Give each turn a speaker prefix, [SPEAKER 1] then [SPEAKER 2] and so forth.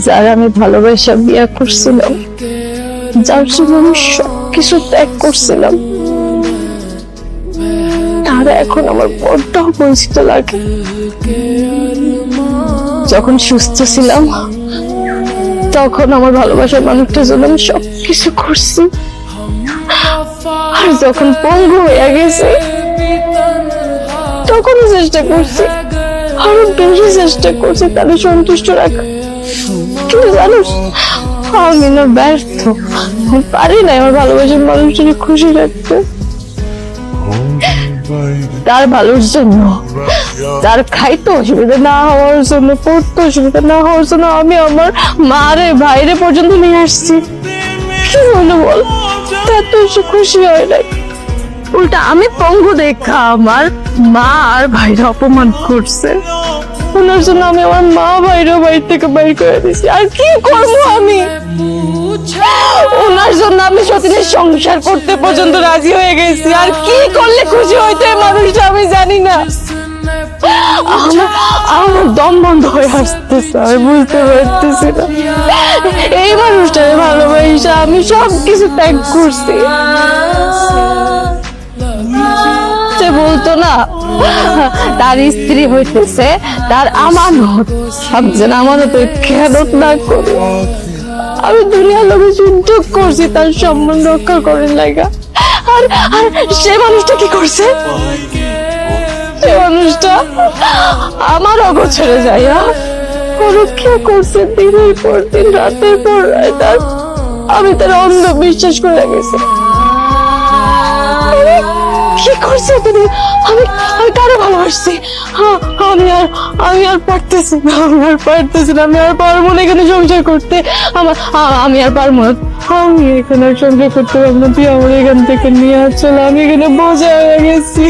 [SPEAKER 1] যারা আমি ভালোবাসা বিয়ে করছিলাম, যার জন্য আমি সবকিছু ত্যাগ করছিলাম, তারা এখন আমার বড্ড অপরিচিত লাগে। যখন সুস্থ ছিলাম তখন আমার ভালোবাসার মানুষটার জন্য আমি সবকিছু করছি, আর যখন পঙ্গু হয়ে গেছে তখন চেষ্টা করছি, আরো বেশি চেষ্টা করছি তাদের সন্তুষ্ট রাখা। কিন্তু জানিস, আমি না ব্যর্থ, আমি পারি না আমার ভালোবাসার মানুষটাকে খুশি রাখতে। তার ভালোর জন্য, তার খাইতে অসুবিধা না হওয়ার জন্য, পড়তে অসুবিধা না হওয়ার জন্য আমি আমার মারে ভাইরে পর্যন্ত নিয়ে আসছি। কি হলো বল, তার তো এসে খুশি হয় নাই, উল্টা আমি পঙ্গু দেখা আমার মা আর ভাইরা অপমান করছে। ওনার জন্য আমি আমার মা ভাইরা বাড়ি থেকে বাইর করে দিয়েছি। আর কি করবো আমি? ওনার জন্য আমি সতীনের সংসার করতে পর্যন্ত রাজি হয়ে গেছি। আর কি করলে খুশি হইতে মানুষটা আমি জানি না। আমার দম বন্ধ হয়ে আসতেছে, আমি বুঝতে পারতেছি না। এই মানুষটাকে ভালোবাসা আমি সবকিছু ত্যাগ করছি। সে বলতো না, তার স্ত্রী হইতেছে তার আমানত, সব যেন আমানত খেয়ালত না করে। আমি দুনিয়ার লোকে যুদ্ধ করছি তার সম্মান রক্ষা করার লাগা। আর আর সে মানুষটা কি করছে? সে মানুষটা আমার অগো ছেড়ে যায়, পরীক্ষা করছে দিনের পর দিন, রাতের পর রাত। আমি তার অন্ধ বিশ্বাস করে গেছি। কি করছে তুমি? আমি আমি কারো ভালোবাসছি। আমি আর পারতেছি না, আমি আর পারবো না এখানে সংসার করতে। আমি আর পারবো না, আমি এখানে সংসার করতে পারবো না। তুই আমার এখান থেকে নিয়ে আসলে আমি এখানে বোঝা হয়ে গেছি।